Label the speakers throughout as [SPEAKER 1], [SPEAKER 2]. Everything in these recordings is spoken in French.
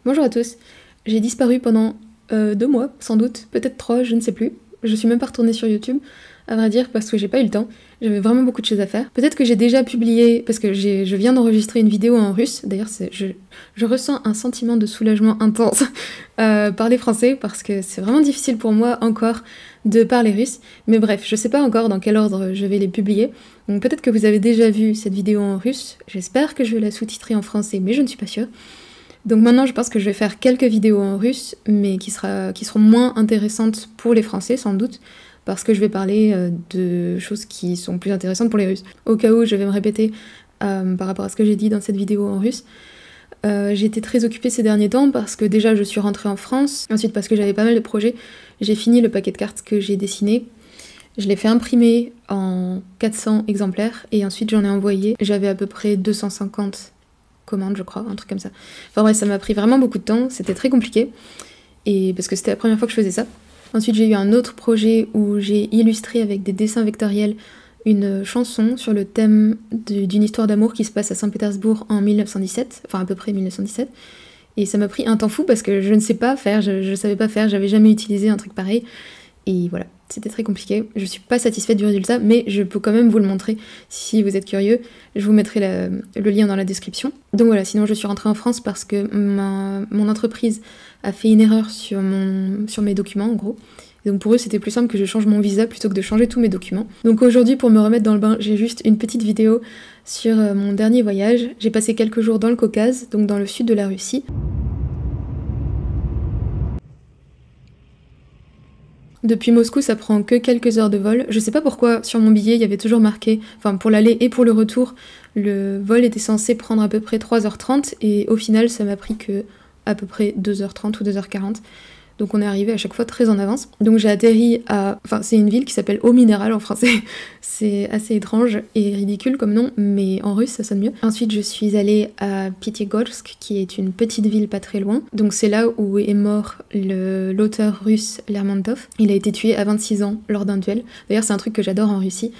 [SPEAKER 1] Bonjour à tous, j'ai disparu pendant 2 mois, sans doute, peut-être 3, je ne sais plus. Je suis même pas retournée sur YouTube, à vrai dire, parce que j'ai pas eu le temps. J'avais vraiment beaucoup de choses à faire. Peut-être que j'ai déjà publié, parce que je viens d'enregistrer une vidéo en russe. D'ailleurs, je ressens un sentiment de soulagement intense parler français, parce que c'est vraiment difficile pour moi encore de parler russe. Mais bref, je sais pas encore dans quel ordre je vais les publier. Donc peut-être que vous avez déjà vu cette vidéo en russe. J'espère que je vais la sous-titrer en français, mais je ne suis pas sûre. Donc maintenant, je pense que je vais faire quelques vidéos en russe, mais qui seront moins intéressantes pour les Français, sans doute, parce que je vais parler de choses qui sont plus intéressantes pour les Russes. Au cas où je vais me répéter par rapport à ce que j'ai dit dans cette vidéo en russe, j'ai été très occupée ces derniers temps parce que déjà je suis rentrée en France, ensuite parce que j'avais pas mal de projets, j'ai fini le paquet de cartes que j'ai dessiné, je l'ai fait imprimer en 400 exemplaires et ensuite j'en ai envoyé, j'avais à peu près 250 commandes je crois, un truc comme ça. Enfin bref, ça m'a pris vraiment beaucoup de temps, c'était très compliqué, et parce que c'était la première fois que je faisais ça. Ensuite j'ai eu un autre projet où j'ai illustré avec des dessins vectoriels une chanson sur le thème d'une histoire d'amour qui se passe à Saint-Pétersbourg en 1917, enfin à peu près 1917, et ça m'a pris un temps fou parce que je ne sais pas faire, je savais pas faire, j'avais jamais utilisé un truc pareil, et voilà, c'était très compliqué. Je suis pas satisfaite du résultat, mais je peux quand même vous le montrer si vous êtes curieux. Je vous mettrai le lien dans la description. Donc voilà, sinon je suis rentrée en France parce que mon entreprise a fait une erreur sur mes documents, en gros. Et donc pour eux, c'était plus simple que je change mon visa plutôt que de changer tous mes documents. Donc aujourd'hui, pour me remettre dans le bain, j'ai juste une petite vidéo sur mon dernier voyage. J'ai passé quelques jours dans le Caucase, donc dans le sud de la Russie. Depuis Moscou, ça prend que quelques heures de vol. Je sais pas pourquoi, sur mon billet, il y avait toujours marqué, enfin pour l'aller et pour le retour, le vol était censé prendre à peu près 3h30, et au final, ça m'a pris que à peu près 2h30 ou 2h40. Donc on est arrivé à chaque fois très en avance. Donc j'ai atterri à... Enfin, c'est une ville qui s'appelle Eau Minérale en français. C'est assez étrange et ridicule comme nom, mais en russe ça sonne mieux. Ensuite je suis allée à Pyatigorsk, qui est une petite ville pas très loin. Donc c'est là où est mort l'auteur russe Lermontov. Il a été tué à 26 ans lors d'un duel. D'ailleurs c'est un truc que j'adore en Russie.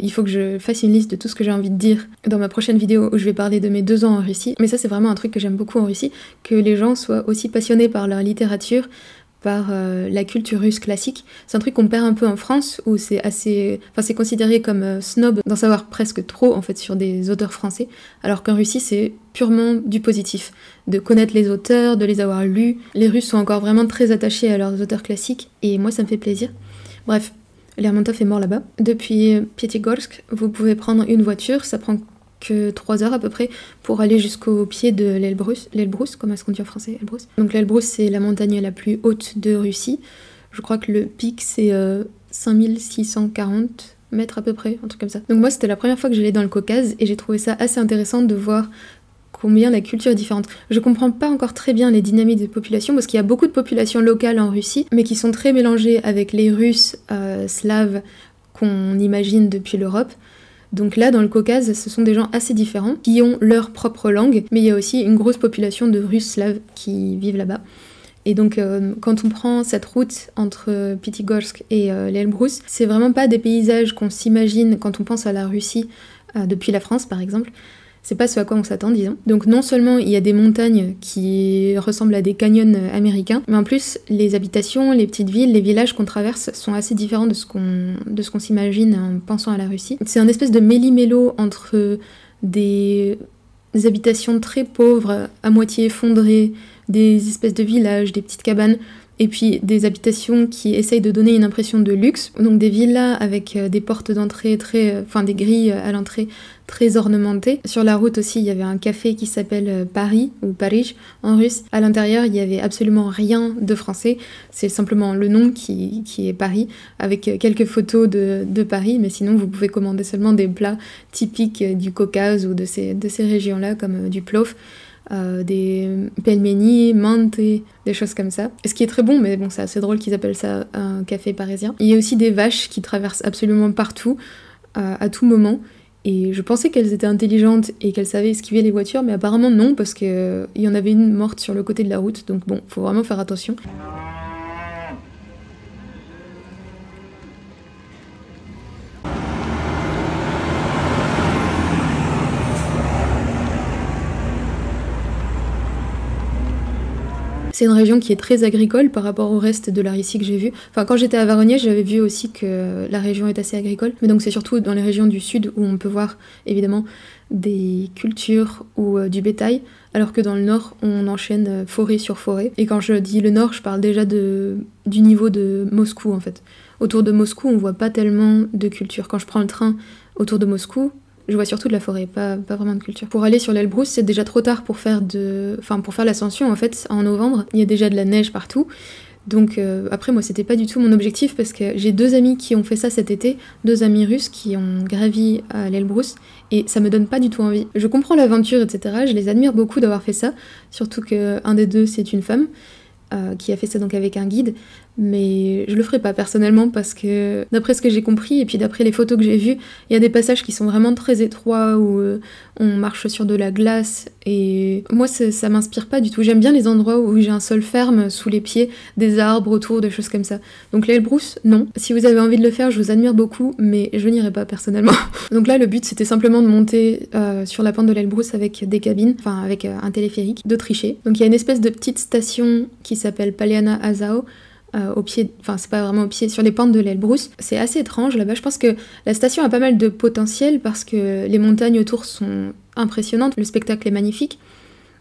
[SPEAKER 1] Il faut que je fasse une liste de tout ce que j'ai envie de dire dans ma prochaine vidéo où je vais parler de mes 2 ans en Russie. Mais ça c'est vraiment un truc que j'aime beaucoup en Russie, que les gens soient aussi passionnés par leur littérature, par la culture russe classique. C'est un truc qu'on perd un peu en France, où c'est assez... Enfin c'est considéré comme snob d'en savoir presque trop en fait sur des auteurs français, alors qu'en Russie c'est purement du positif, de connaître les auteurs, de les avoir lus. Les Russes sont encore vraiment très attachés à leurs auteurs classiques, et moi ça me fait plaisir. Bref, Lermontov est mort là-bas. Depuis Pyatigorsk, vous pouvez prendre une voiture, ça prend que 3 heures à peu près pour aller jusqu'au pied de l'Elbrus. L'Elbrus, comment est-ce qu'on dit en français, Elbrus? Donc l'Elbrus, c'est la montagne la plus haute de Russie. Je crois que le pic, c'est 5640 mètres à peu près, un truc comme ça. Donc moi, c'était la première fois que j'allais dans le Caucase, et j'ai trouvé ça assez intéressant de voir combien la culture est différente. Je comprends pas encore très bien les dynamiques des populations, parce qu'il y a beaucoup de populations locales en Russie, mais qui sont très mélangées avec les Russes slaves qu'on imagine depuis l'Europe. Donc là, dans le Caucase, ce sont des gens assez différents, qui ont leur propre langue, mais il y a aussi une grosse population de Russes slaves qui vivent là-bas. Et donc quand on prend cette route entre Pyatigorsk et l'Elbrus, c'est vraiment pas des paysages qu'on s'imagine quand on pense à la Russie depuis la France par exemple. C'est pas ce à quoi on s'attend, disons. Donc non seulement il y a des montagnes qui ressemblent à des canyons américains, mais en plus les habitations, les petites villes, les villages qu'on traverse sont assez différents de ce qu'on s'imagine en pensant à la Russie. C'est un espèce de méli-mélo entre des habitations très pauvres, à moitié effondrées, des espèces de villages, des petites cabanes, et puis des habitations qui essayent de donner une impression de luxe, donc des villas avec des portes d'entrée des grilles à l'entrée très ornementées. Sur la route aussi, il y avait un café qui s'appelle Paris, ou Paris en russe. À l'intérieur, il y avait absolument rien de français, c'est simplement le nom qui est Paris, avec quelques photos de Paris, mais sinon vous pouvez commander seulement des plats typiques du Caucase ou de ces régions-là, comme du plov, des pelmeni, mante, des choses comme ça. Ce qui est très bon, mais bon, c'est assez drôle qu'ils appellent ça un café parisien. Il y a aussi des vaches qui traversent absolument partout, à tout moment, et je pensais qu'elles étaient intelligentes et qu'elles savaient esquiver les voitures, mais apparemment non, parce qu'il y en avait une morte sur le côté de la route, donc bon, faut vraiment faire attention. C'est une région qui est très agricole par rapport au reste de la Russie que j'ai vu. Enfin, quand j'étais à Voronezh, j'avais vu aussi que la région est assez agricole. Mais donc c'est surtout dans les régions du sud où on peut voir évidemment des cultures ou du bétail, alors que dans le nord, on enchaîne forêt sur forêt. Et quand je dis le nord, je parle déjà du niveau de Moscou en fait. Autour de Moscou, on voit pas tellement de culture. Quand je prends le train autour de Moscou, je vois surtout de la forêt, pas vraiment de culture. Pour aller sur l'Elbrus, c'est déjà trop tard pour faire l'ascension en fait, en novembre. Il y a déjà de la neige partout. Donc après, moi, c'était pas du tout mon objectif parce que j'ai 2 amis qui ont fait ça cet été, 2 amis russes qui ont gravi à l'Elbrus et ça me donne pas du tout envie. Je comprends l'aventure, etc. Je les admire beaucoup d'avoir fait ça, surtout qu'un des 2, c'est une femme. Qui a fait ça donc avec un guide, mais je le ferai pas personnellement parce que d'après ce que j'ai compris et puis d'après les photos que j'ai vues, il y a des passages qui sont vraiment très étroits où on marche sur de la glace et moi ça m'inspire pas du tout. J'aime bien les endroits où j'ai un sol ferme sous les pieds, des arbres autour, des choses comme ça. Donc l'Elbrus, non. Si vous avez envie de le faire, je vous admire beaucoup, mais je n'irai pas personnellement. Donc là, le but c'était simplement de monter sur la pente de l'Elbrus avec des cabines, enfin avec un téléphérique, de tricher. Donc il y a une espèce de petite station qui s'appelle Paliana Azao, au pied, enfin c'est pas vraiment au pied, sur les pentes de l'Elbrus. C'est assez étrange là-bas, je pense que la station a pas mal de potentiel parce que les montagnes autour sont impressionnantes, le spectacle est magnifique,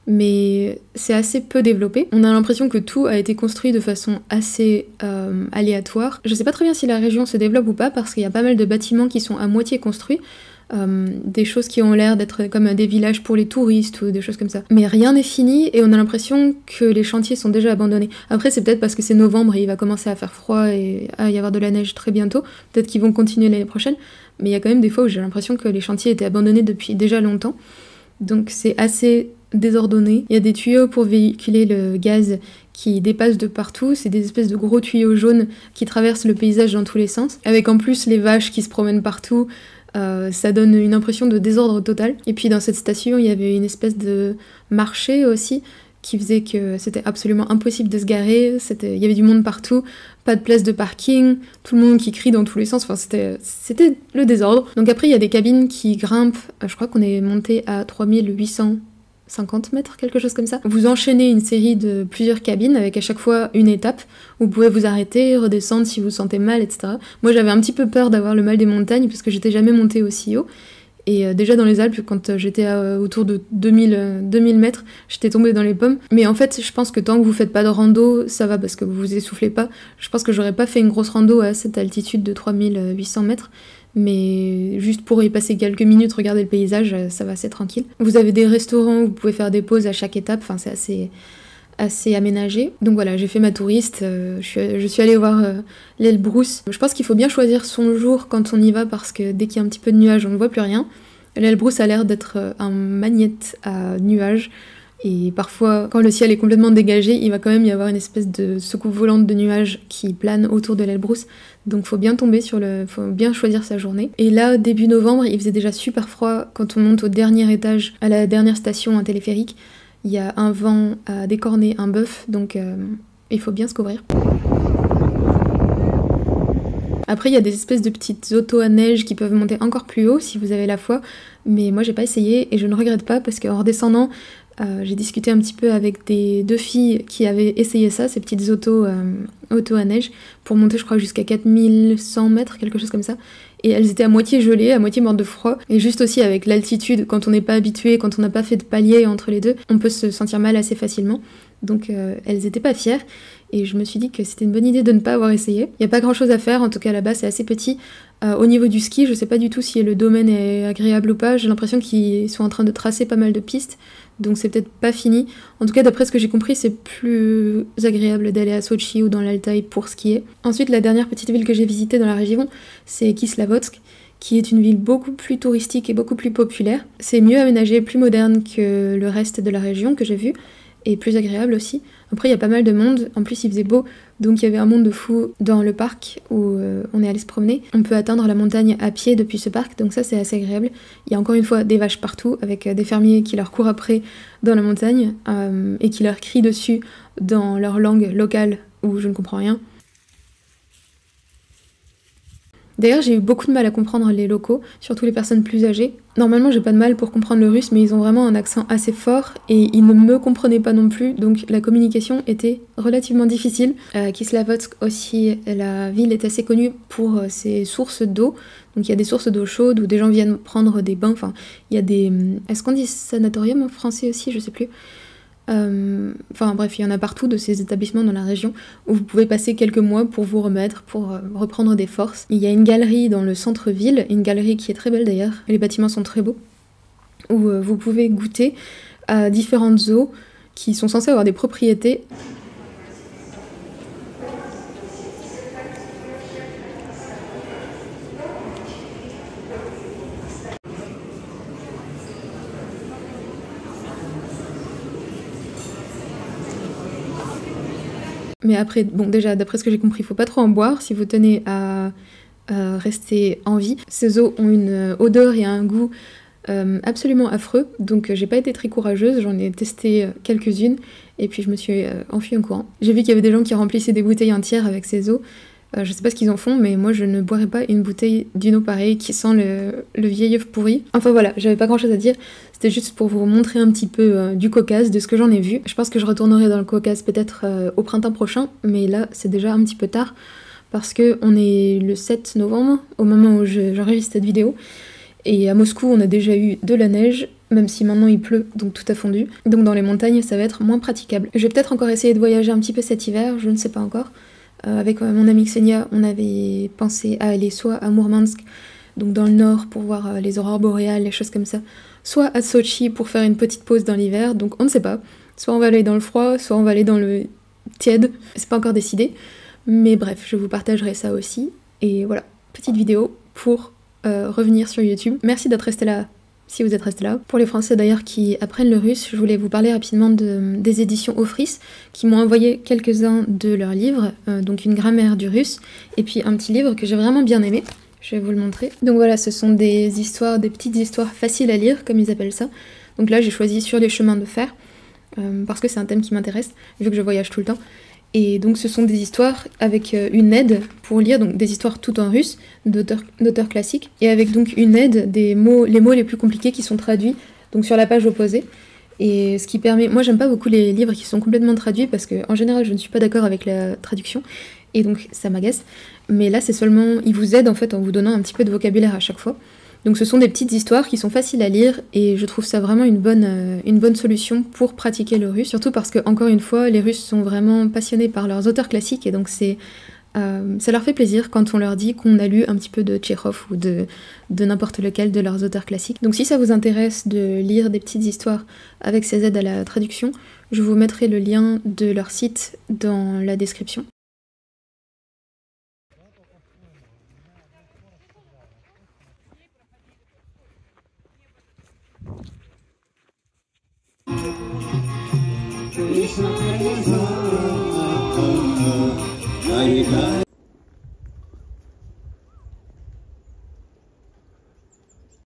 [SPEAKER 1] mais c'est assez peu développé. On a l'impression que tout a été construit de façon assez aléatoire. Je sais pas très bien si la région se développe ou pas parce qu'il y a pas mal de bâtiments qui sont à moitié construits, des choses qui ont l'air d'être comme des villages pour les touristes ou des choses comme ça. Mais rien n'est fini et on a l'impression que les chantiers sont déjà abandonnés. Après c'est peut-être parce que c'est novembre et il va commencer à faire froid et à y avoir de la neige très bientôt. Peut-être qu'ils vont continuer l'année prochaine. Mais il y a quand même des fois où j'ai l'impression que les chantiers étaient abandonnés depuis déjà longtemps. Donc c'est assez désordonné. Il y a des tuyaux pour véhiculer le gaz qui dépassent de partout. C'est des espèces de gros tuyaux jaunes qui traversent le paysage dans tous les sens. Avec en plus les vaches qui se promènent partout. Ça donne une impression de désordre total. Et puis dans cette station, il y avait une espèce de marché aussi qui faisait que c'était absolument impossible de se garer. Il y avait du monde partout, pas de place de parking, tout le monde qui crie dans tous les sens. Enfin, c'était le désordre. Donc après, il y a des cabines qui grimpent. Je crois qu'on est monté à 3850 mètres, quelque chose comme ça. Vous enchaînez une série de plusieurs cabines avec à chaque fois une étape. Vous pouvez vous arrêter, redescendre si vous vous sentez mal, etc. Moi, j'avais un petit peu peur d'avoir le mal des montagnes parce que j'étais jamais montée aussi haut. Et déjà dans les Alpes, quand j'étais autour de 2000 mètres, j'étais tombée dans les pommes. Mais en fait, je pense que tant que vous faites pas de rando, ça va parce que vous vous essoufflez pas. Je pense que j'aurais pas fait une grosse rando à cette altitude de 3800 mètres. Mais juste pour y passer quelques minutes, regarder le paysage, ça va, c'est tranquille. Vous avez des restaurants où vous pouvez faire des pauses à chaque étape, enfin c'est assez aménagé. Donc voilà, j'ai fait ma touriste, je suis allée voir l'Elbrus. Je pense qu'il faut bien choisir son jour quand on y va parce que dès qu'il y a un petit peu de nuages, on ne voit plus rien. L'Elbrus a l'air d'être un magnète à nuages. Et parfois, quand le ciel est complètement dégagé, il va quand même y avoir une espèce de secoupe volante de nuages qui plane autour de l'Elbrus. Donc faut bien faut bien choisir sa journée. Et là, début novembre, il faisait déjà super froid quand on monte au dernier étage, à la dernière station, un téléphérique. Il y a un vent à décorner un bœuf, donc il faut bien se couvrir. Après, il y a des espèces de petites autos à neige qui peuvent monter encore plus haut si vous avez la foi, mais moi j'ai pas essayé et je ne regrette pas parce qu'en redescendant, j'ai discuté un petit peu avec deux filles qui avaient essayé ça, ces petites autos à neige, pour monter je crois jusqu'à 4100 mètres, quelque chose comme ça. Et elles étaient à moitié gelées, à moitié mortes de froid. Et juste aussi avec l'altitude, quand on n'est pas habitué, quand on n'a pas fait de palier entre les deux, on peut se sentir mal assez facilement. Donc elles étaient pas fières. Et je me suis dit que c'était une bonne idée de ne pas avoir essayé. Il n'y a pas grand chose à faire, en tout cas là-bas c'est assez petit. Au niveau du ski, je sais pas du tout si le domaine est agréable ou pas. J'ai l'impression qu'ils sont en train de tracer pas mal de pistes. Donc c'est peut-être pas fini. En tout cas, d'après ce que j'ai compris, c'est plus agréable d'aller à Sochi ou dans l'Altaï pour skier. Ensuite, la dernière petite ville que j'ai visitée dans la région, c'est Kislovodsk, qui est une ville beaucoup plus touristique et beaucoup plus populaire. C'est mieux aménagé, plus moderne que le reste de la région que j'ai vu, et plus agréable aussi. Après, il y a pas mal de monde. En plus, il faisait beau, donc il y avait un monde de fou dans le parc où on est allé se promener. On peut atteindre la montagne à pied depuis ce parc, donc ça, c'est assez agréable. Il y a encore une fois des vaches partout, avec des fermiers qui leur courent après dans la montagne et qui leur crient dessus dans leur langue locale où je ne comprends rien. D'ailleurs, j'ai eu beaucoup de mal à comprendre les locaux, surtout les personnes plus âgées. Normalement, j'ai pas de mal pour comprendre le russe, mais ils ont vraiment un accent assez fort et ils ne me comprenaient pas non plus, donc la communication était relativement difficile. Kislovodsk aussi, la ville est assez connue pour ses sources d'eau. Donc il y a des sources d'eau chaude où des gens viennent prendre des bains. Enfin, il y a des... Est-ce qu'on dit sanatorium en français aussi? Je sais plus. Enfin bref, il y en a partout de ces établissements dans la région où vous pouvez passer quelques mois pour vous remettre, pour reprendre des forces. Il y a une galerie dans le centre-ville, une galerie qui est très belle d'ailleurs, les bâtiments sont très beaux, où vous pouvez goûter à différentes eaux qui sont censées avoir des propriétés. Mais après, bon déjà, d'après ce que j'ai compris, il faut pas trop en boire si vous tenez à rester en vie. Ces eaux ont une odeur et un goût absolument affreux, donc j'ai pas été très courageuse, j'en ai testé quelques-unes, et puis je me suis enfuie en courant. J'ai vu qu'il y avait des gens qui remplissaient des bouteilles entières avec ces eaux. Je sais pas ce qu'ils en font, mais moi je ne boirais pas une bouteille d'une eau pareille qui sent le vieil œuf pourri. Enfin voilà, j'avais pas grand chose à dire, c'était juste pour vous montrer un petit peu du Caucase, de ce que j'en ai vu. Je pense que je retournerai dans le Caucase peut-être au printemps prochain, mais là c'est déjà un petit peu tard, parce que on est le 7 novembre, au moment où j'enregistre cette vidéo, et à Moscou on a déjà eu de la neige, même si maintenant il pleut, donc tout a fondu. Donc dans les montagnes ça va être moins praticable. Je vais peut-être encore essayer de voyager un petit peu cet hiver, je ne sais pas encore. Avec mon amie Xenia, on avait pensé à aller soit à Mourmansk, donc dans le nord pour voir les aurores boréales, les choses comme ça, soit à Sochi pour faire une petite pause dans l'hiver, donc on ne sait pas. Soit on va aller dans le froid, soit on va aller dans le tiède, c'est pas encore décidé. Mais bref, je vous partagerai ça aussi. Et voilà, petite vidéo pour revenir sur YouTube. Merci d'être resté là. Si vous êtes resté là. Pour les Français d'ailleurs qui apprennent le russe, je voulais vous parler rapidement des éditions Ofris qui m'ont envoyé quelques-uns de leurs livres, donc une grammaire du russe, et puis un petit livre que j'ai vraiment bien aimé. Je vais vous le montrer. Donc voilà, ce sont des histoires, des petites histoires faciles à lire, comme ils appellent ça. Donc là, j'ai choisi Sur les chemins de fer, parce que c'est un thème qui m'intéresse, vu que je voyage tout le temps. Et donc ce sont des histoires avec une aide pour lire, donc des histoires tout en russe, d'auteurs classiques, et avec donc une aide des mots, les mots les plus compliqués qui sont traduits donc sur la page opposée. Et ce qui permet... Moi j'aime pas beaucoup les livres qui sont complètement traduits parce que en général je ne suis pas d'accord avec la traduction, et donc ça m'agace. Mais là c'est seulement... Ils vous aident en fait en vous donnant un petit peu de vocabulaire à chaque fois. Donc ce sont des petites histoires qui sont faciles à lire et je trouve ça vraiment une bonne solution pour pratiquer le russe, surtout parce que, encore une fois, les Russes sont vraiment passionnés par leurs auteurs classiques et donc ça leur fait plaisir quand on leur dit qu'on a lu un petit peu de Tchekhov ou de n'importe lequel de leurs auteurs classiques. Donc si ça vous intéresse de lire des petites histoires avec ces aides à la traduction, je vous mettrai le lien de leur site dans la description.